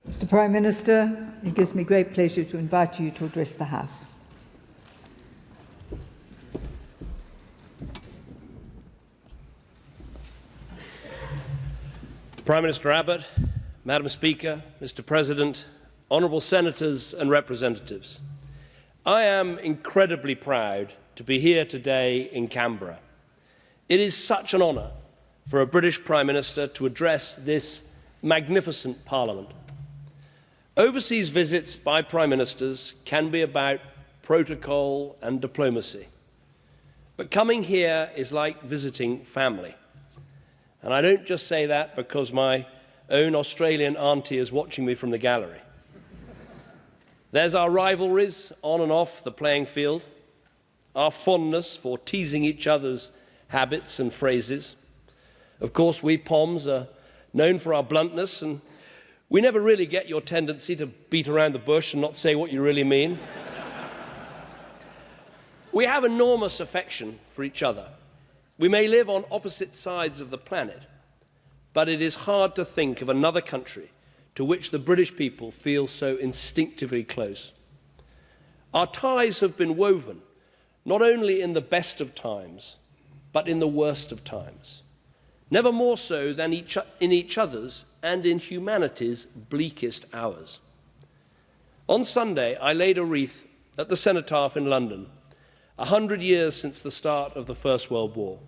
Mr. Prime Minister, it gives me great pleasure to invite you to address the House. Prime Minister Abbott, Madam Speaker, Mr. President, honourable senators and representatives, I am incredibly proud to be here today in Canberra. It is such an honour for a British Prime Minister to address this magnificent Parliament. Overseas visits by Prime Ministers can be about protocol and diplomacy. But coming here is like visiting family. And I don't just say that because my own Australian auntie is watching me from the gallery. There's our rivalries on and off the playing field, our fondness for teasing each other's habits and phrases. Of course, we Poms are known for our bluntness, and we never really get your tendency to beat around the bush and not say what you really mean. We have enormous affection for each other. We may live on opposite sides of the planet, but it is hard to think of another country to which the British people feel so instinctively close. Our ties have been woven not only in the best of times, but in the worst of times. Never more so than in each other's and in humanity's bleakest hours. On Sunday, I laid a wreath at the Cenotaph in London, 100 years since the start of the First World War.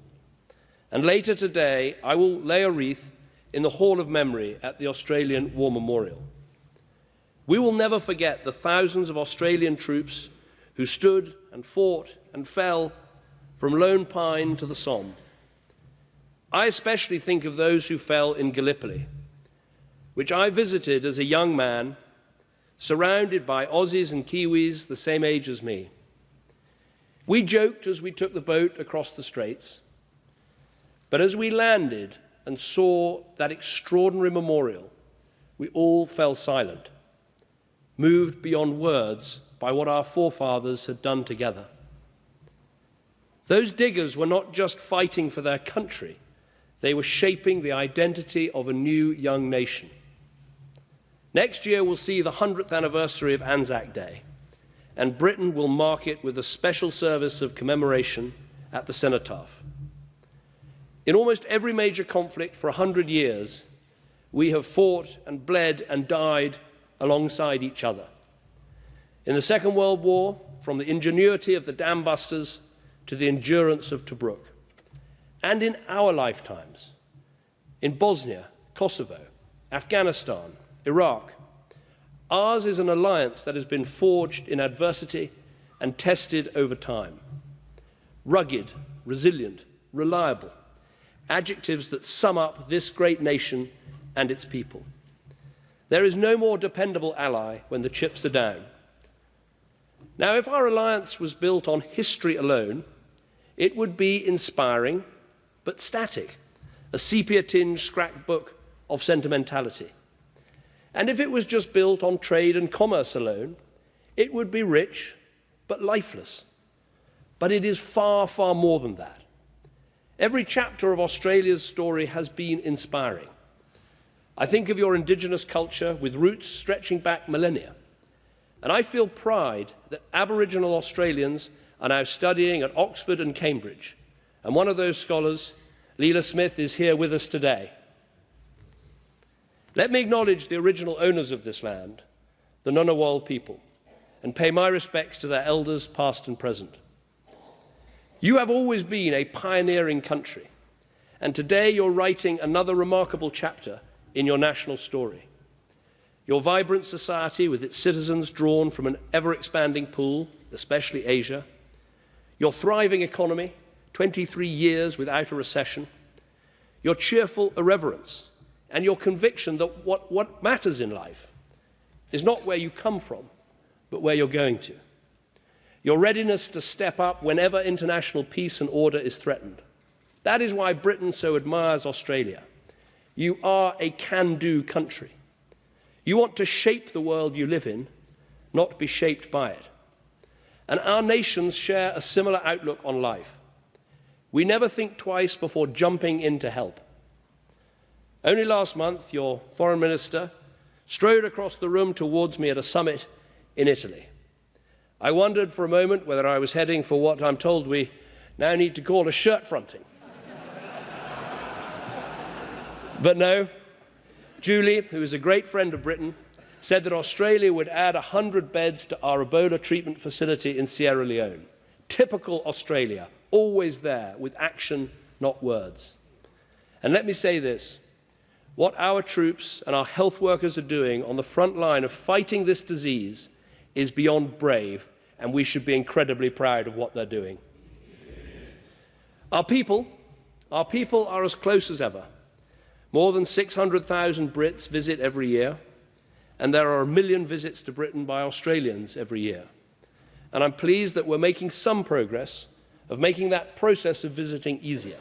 And later today, I will lay a wreath in the Hall of Memory at the Australian War Memorial. We will never forget the thousands of Australian troops who stood and fought and fell from Lone Pine to the Somme. I especially think of those who fell in Gallipoli, which I visited as a young man, surrounded by Aussies and Kiwis the same age as me. We joked as we took the boat across the Straits, but as we landed and saw that extraordinary memorial, we all fell silent, moved beyond words by what our forefathers had done together. Those diggers were not just fighting for their country, they were shaping the identity of a new young nation. Next year will see the 100th anniversary of Anzac Day, and Britain will mark it with a special service of commemoration at the Cenotaph. In almost every major conflict for 100 years, we have fought and bled and died alongside each other. In the Second World War, from the ingenuity of the dam busters to the endurance of Tobruk. And in our lifetimes, in Bosnia, Kosovo, Afghanistan, Iraq, ours is an alliance that has been forged in adversity and tested over time. Rugged, resilient, reliable, adjectives that sum up this great nation and its people. There is no more dependable ally when the chips are down. Now, if our alliance was built on history alone, it would be inspiring, but static, a sepia-tinged scrapbook of sentimentality. And if it was just built on trade and commerce alone, it would be rich, but lifeless. But it is far, far more than that. Every chapter of Australia's story has been inspiring. I think of your Indigenous culture with roots stretching back millennia. And I feel pride that Aboriginal Australians are now studying at Oxford and Cambridge. And one of those scholars, Leela Smith, is here with us today. Let me acknowledge the original owners of this land, the Ngunnawal people, and pay my respects to their elders, past and present. You have always been a pioneering country, and today you're writing another remarkable chapter in your national story. Your vibrant society, with its citizens drawn from an ever-expanding pool, especially Asia, your thriving economy, 23 years without a recession, your cheerful irreverence, and your conviction that what matters in life is not where you come from, but where you're going to. Your readiness to step up whenever international peace and order is threatened. That is why Britain so admires Australia. You are a can-do country. You want to shape the world you live in, not be shaped by it. And our nations share a similar outlook on life. We never think twice before jumping in to help. Only last month, your foreign minister strode across the room towards me at a summit in Italy. I wondered for a moment whether I was heading for what I'm told we now need to call a shirt fronting. But no, Julie, who is a great friend of Britain, said that Australia would add 100 beds to our Ebola treatment facility in Sierra Leone. Typical Australia, always there with action, not words. And let me say this, what our troops and our health workers are doing on the front line of fighting this disease is beyond brave, and we should be incredibly proud of what they're doing. Our people are as close as ever. More than 600,000 Brits visit every year, and there are 1 million visits to Britain by Australians every year. And I'm pleased that we're making some progress of making that process of visiting easier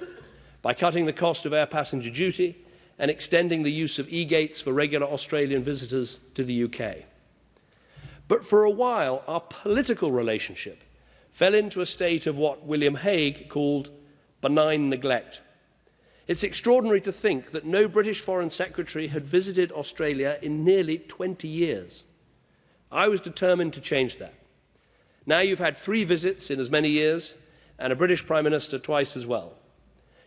by cutting the cost of air passenger duty and extending the use of e-gates for regular Australian visitors to the UK. But for a while, our political relationship fell into a state of what William Hague called benign neglect. It's extraordinary to think that no British Foreign Secretary had visited Australia in nearly 20 years. I was determined to change that. Now you've had 3 visits in as many years and a British Prime Minister twice as well.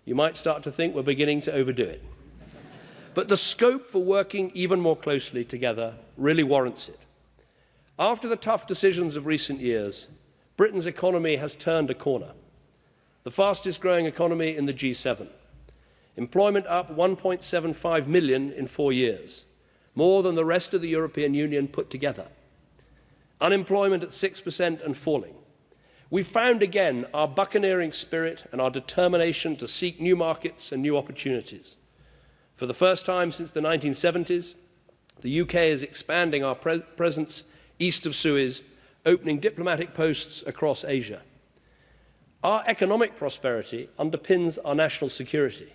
You might start to think we're beginning to overdo it. But the scope for working even more closely together really warrants it. After the tough decisions of recent years, Britain's economy has turned a corner. The fastest growing economy in the G7. Employment up 1.75 million in 4 years, more than the rest of the European Union put together. Unemployment at 6% and falling. We found again our buccaneering spirit and our determination to seek new markets and new opportunities. For the first time since the 1970s, the UK is expanding our presence east of Suez, opening diplomatic posts across Asia. Our economic prosperity underpins our national security,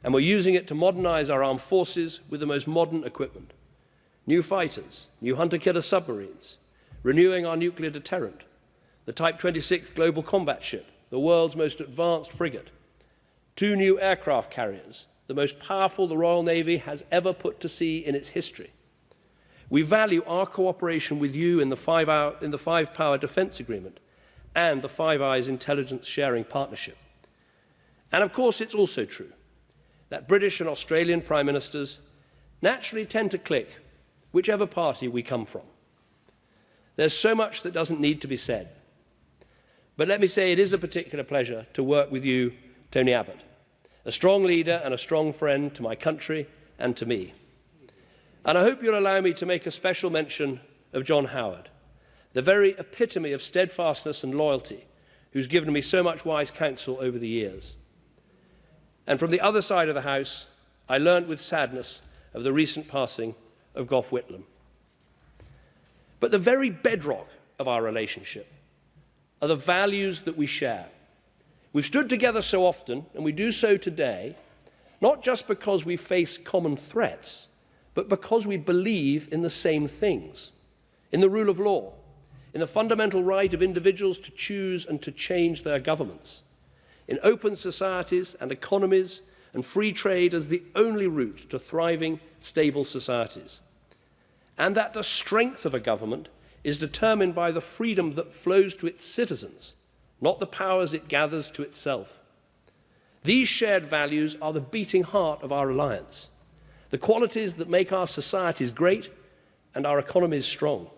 and we're using it to modernize our armed forces with the most modern equipment. New fighters, new hunter-killer submarines, renewing our nuclear deterrent, the Type 26 Global Combat Ship, the world's most advanced frigate, 2 new aircraft carriers, the most powerful the Royal Navy has ever put to sea in its history. We value our cooperation with you in the Five-Power Defence Agreement and the Five Eyes Intelligence Sharing Partnership. And of course, it's also true that British and Australian Prime Ministers naturally tend to click, whichever party we come from. There's so much that doesn't need to be said. But let me say it is a particular pleasure to work with you, Tony Abbott, a strong leader and a strong friend to my country and to me. And I hope you'll allow me to make a special mention of John Howard, the very epitome of steadfastness and loyalty, who's given me so much wise counsel over the years. And from the other side of the House, I learned with sadness of the recent passing of Gough Whitlam. But the very bedrock of our relationship are the values that we share. We've stood together so often, and we do so today, not just because we face common threats, but because we believe in the same things, in the rule of law, in the fundamental right of individuals to choose and to change their governments, in open societies and economies and free trade as the only route to thriving, stable societies, and that the strength of a government is determined by the freedom that flows to its citizens, not the powers it gathers to itself. These shared values are the beating heart of our alliance, the qualities that make our societies great and our economies strong.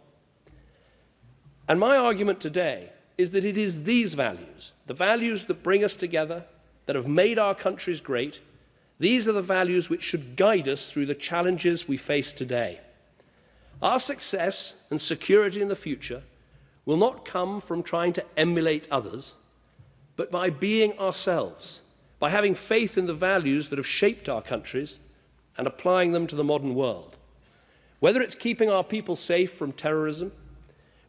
And my argument today is that it is these values, the values that bring us together, that have made our countries great, these are the values which should guide us through the challenges we face today. Our success and security in the future will not come from trying to emulate others, but by being ourselves, by having faith in the values that have shaped our countries and applying them to the modern world. Whether it's keeping our people safe from terrorism,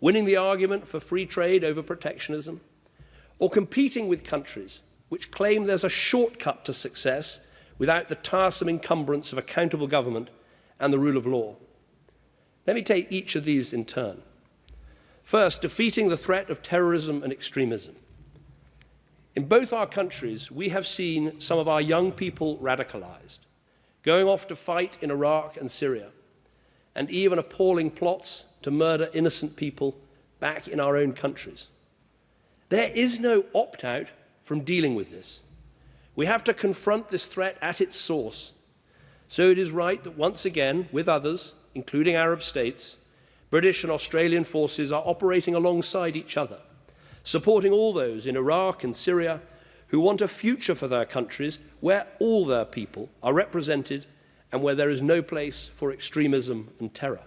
winning the argument for free trade over protectionism, or competing with countries which claim there's a shortcut to success without the tiresome encumbrance of accountable government and the rule of law. Let me take each of these in turn. First, defeating the threat of terrorism and extremism. In both our countries, we have seen some of our young people radicalized, going off to fight in Iraq and Syria. and even appalling plots to murder innocent people back in our own countries. There is no opt-out from dealing with this. We have to confront this threat at its source. So it is right that once again, with others, including Arab states, British and Australian forces are operating alongside each other, supporting all those in Iraq and Syria who want a future for their countries where all their people are represented and where there is no place for extremism and terror.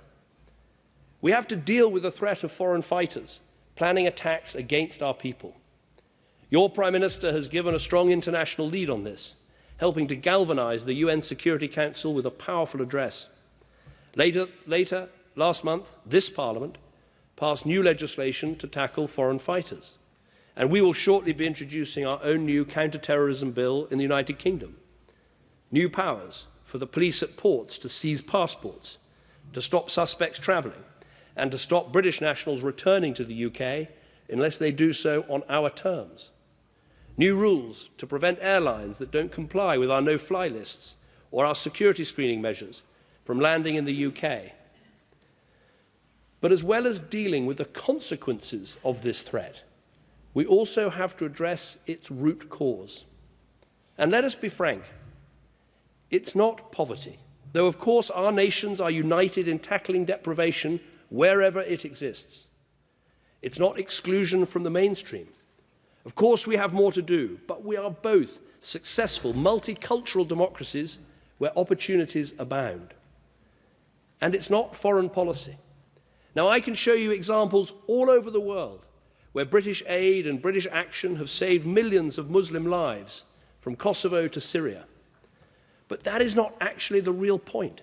We have to deal with the threat of foreign fighters planning attacks against our people. Your Prime Minister has given a strong international lead on this, helping to galvanise the UN Security Council with a powerful address. Later, last month, this Parliament passed new legislation to tackle foreign fighters, and we will shortly be introducing our own new counter-terrorism bill in the United Kingdom. New powers for the police at ports to seize passports, to stop suspects travelling, and to stop British nationals returning to the UK unless they do so on our terms. New rules to prevent airlines that don't comply with our no-fly lists or our security screening measures from landing in the UK. But as well as dealing with the consequences of this threat, we also have to address its root cause. And let us be frank, it's not poverty, though of course our nations are united in tackling deprivation wherever it exists. It's not exclusion from the mainstream. Of course we have more to do, but we are both successful multicultural democracies where opportunities abound. And it's not foreign policy. Now I can show you examples all over the world where British aid and British action have saved millions of Muslim lives from Kosovo to Syria. But that is not actually the real point.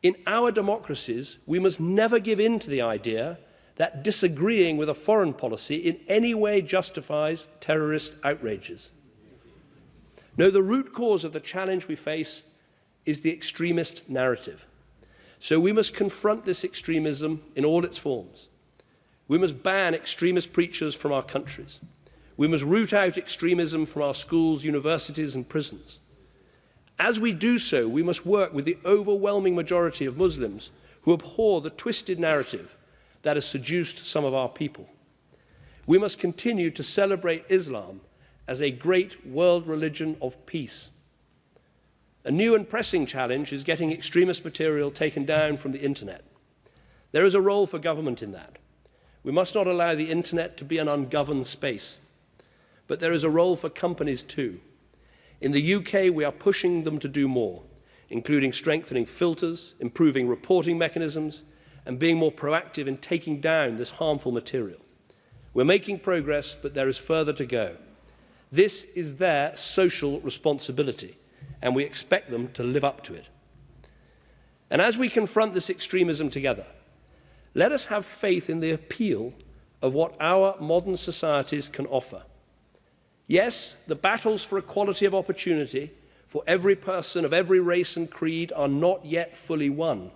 In our democracies, we must never give in to the idea that disagreeing with a foreign policy in any way justifies terrorist outrages. No, the root cause of the challenge we face is the extremist narrative. So we must confront this extremism in all its forms. We must ban extremist preachers from our countries. We must root out extremism from our schools, universities and prisons. As we do so, we must work with the overwhelming majority of Muslims who abhor the twisted narrative that has seduced some of our people. We must continue to celebrate Islam as a great world religion of peace. A new and pressing challenge is getting extremist material taken down from the internet. There is a role for government in that. We must not allow the internet to be an ungoverned space. But there is a role for companies too. In the UK, we are pushing them to do more, including strengthening filters, improving reporting mechanisms, and being more proactive in taking down this harmful material. We're making progress, but there is further to go. This is their social responsibility, and we expect them to live up to it. And as we confront this extremism together, let us have faith in the appeal of what our modern societies can offer. Yes, the battles for equality of opportunity for every person of every race and creed are not yet fully won.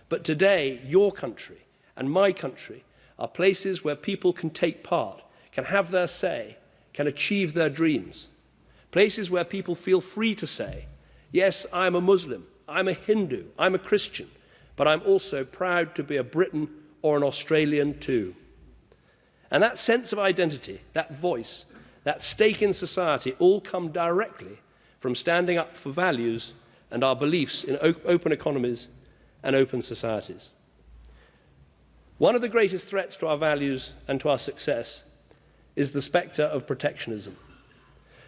But today, your country and my country are places where people can take part, can have their say, can achieve their dreams. Places where people feel free to say, yes, I'm a Muslim, I'm a Hindu, I'm a Christian, but I'm also proud to be a Briton or an Australian too. And that sense of identity, that voice, that stake in society all come directly from standing up for values and our beliefs in open economies and open societies. One of the greatest threats to our values and to our success is the spectre of protectionism.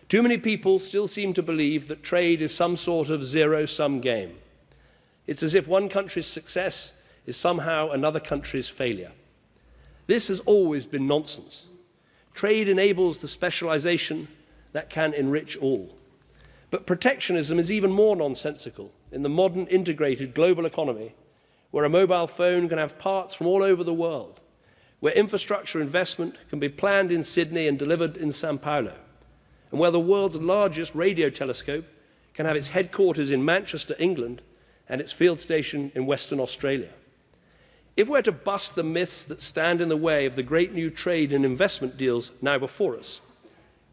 Too many people still seem to believe that trade is some sort of zero-sum game. It's as if one country's success is somehow another country's failure. This has always been nonsense. Trade enables the specialization that can enrich all. But protectionism is even more nonsensical in the modern integrated global economy, where a mobile phone can have parts from all over the world, where infrastructure investment can be planned in Sydney and delivered in São Paulo, and where the world's largest radio telescope can have its headquarters in Manchester, England, and its field station in Western Australia. If we're to bust the myths that stand in the way of the great new trade and investment deals now before us,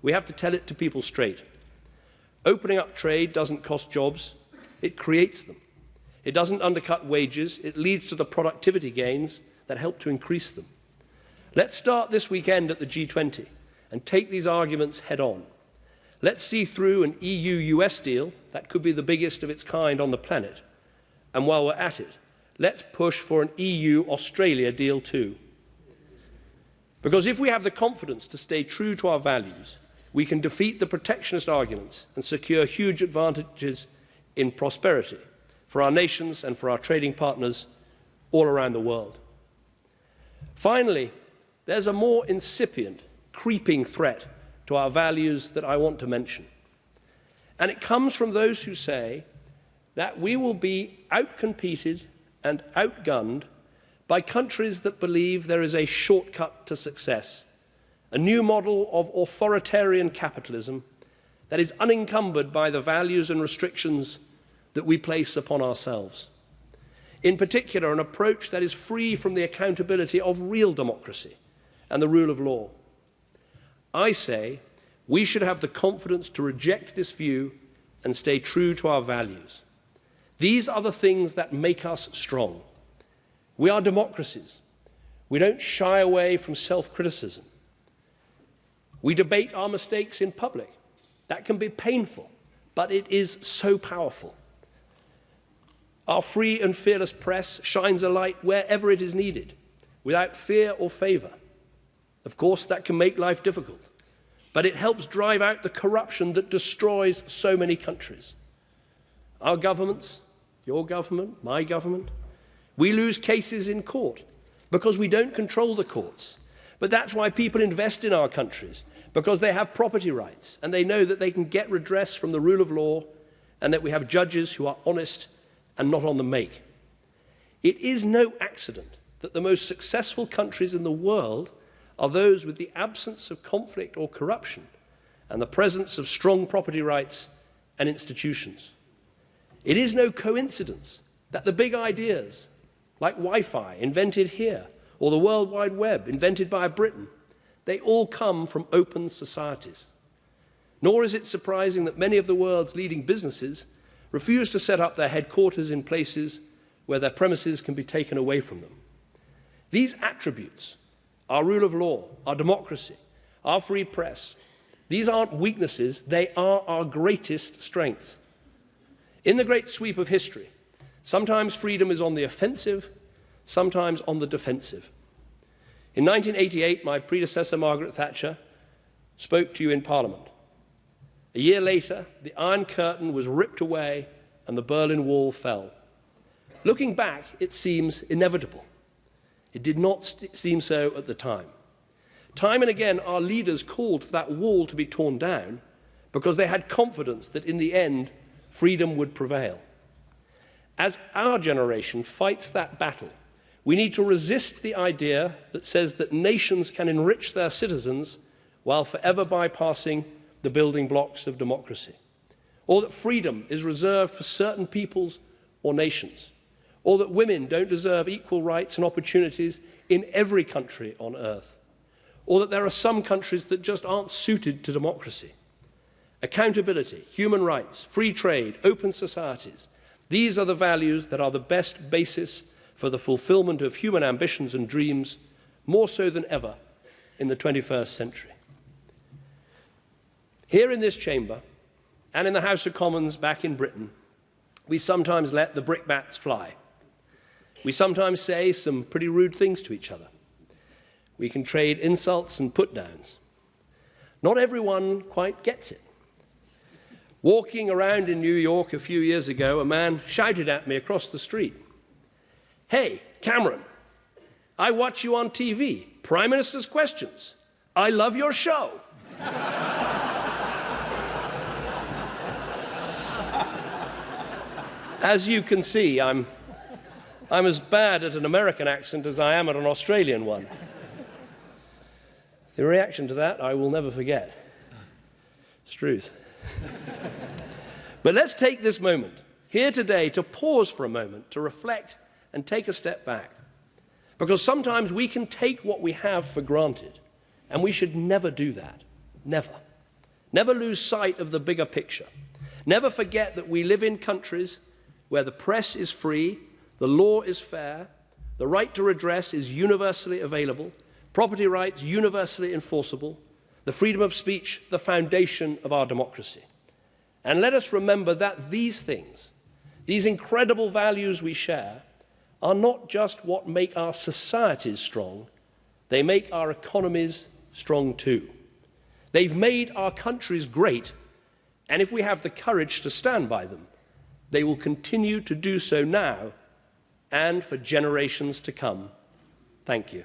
we have to tell it to people straight. Opening up trade doesn't cost jobs, it creates them. It doesn't undercut wages. It leads to the productivity gains that help to increase them. Let's start this weekend at the G20 and take these arguments head on. Let's see through an EU-US deal that could be the biggest of its kind on the planet. And while we're at it, let's push for an EU-Australia deal too. Because if we have the confidence to stay true to our values, we can defeat the protectionist arguments and secure huge advantages in prosperity for our nations and for our trading partners all around the world. Finally, there's a more incipient, creeping threat to our values that I want to mention. And it comes from those who say that we will be outcompeted and outgunned by countries that believe there is a shortcut to success, a new model of authoritarian capitalism that is unencumbered by the values and restrictions that we place upon ourselves. In particular, an approach that is free from the accountability of real democracy and the rule of law. I say we should have the confidence to reject this view and stay true to our values. These are the things that make us strong. We are democracies. We don't shy away from self-criticism. We debate our mistakes in public. That can be painful, but it is so powerful. Our free and fearless press shines a light wherever it is needed, without fear or favor. Of course, that can make life difficult, but it helps drive out the corruption that destroys so many countries. Our governments, your government, my government, we lose cases in court because we don't control the courts. But that's why people invest in our countries, because they have property rights and they know that they can get redress from the rule of law and that we have judges who are honest and not on the make. It is no accident that the most successful countries in the world are those with the absence of conflict or corruption and the presence of strong property rights and institutions. It is no coincidence that the big ideas, like Wi-Fi, invented here, or the World Wide Web, invented by Britain, they all come from open societies. Nor is it surprising that many of the world's leading businesses refuse to set up their headquarters in places where their premises can be taken away from them. These attributes, our rule of law, our democracy, our free press, these aren't weaknesses, they are our greatest strengths. In the great sweep of history, sometimes freedom is on the offensive, sometimes on the defensive. In 1988, my predecessor, Margaret Thatcher, spoke to you in Parliament. A year later, the Iron Curtain was ripped away and the Berlin Wall fell. Looking back, it seems inevitable. It did not seem so at the time. Time and again, our leaders called for that wall to be torn down because they had confidence that in the end, freedom would prevail. As our generation fights that battle, we need to resist the idea that says that nations can enrich their citizens while forever bypassing the building blocks of democracy, or that freedom is reserved for certain peoples or nations, or that women don't deserve equal rights and opportunities in every country on earth, or that there are some countries that just aren't suited to democracy. Accountability, human rights, free trade, open societies, these are the values that are the best basis for the fulfillment of human ambitions and dreams, more so than ever in the 21st century. Here in this chamber, and in the House of Commons back in Britain, we sometimes let the brickbats fly. We sometimes say some pretty rude things to each other. We can trade insults and put-downs. Not everyone quite gets it. Walking around in New York a few years ago, a man shouted at me across the street, "Hey, Cameron, I watch you on TV, Prime Minister's Questions. I love your show." As you can see, I'm as bad at an American accent as I am at an Australian one. The reaction to that I will never forget. It's truth. But let's take this moment here today to pause for a moment, to reflect and take a step back. Because sometimes we can take what we have for granted, and we should never do that. Never. Never lose sight of the bigger picture. Never forget that we live in countries where the press is free, the law is fair, the right to redress is universally available, property rights universally enforceable, the freedom of speech the foundation of our democracy. And let us remember that these things, these incredible values we share, are not just what make our societies strong, they make our economies strong too. They've made our countries great, and if we have the courage to stand by them, they will continue to do so now and for generations to come. Thank you.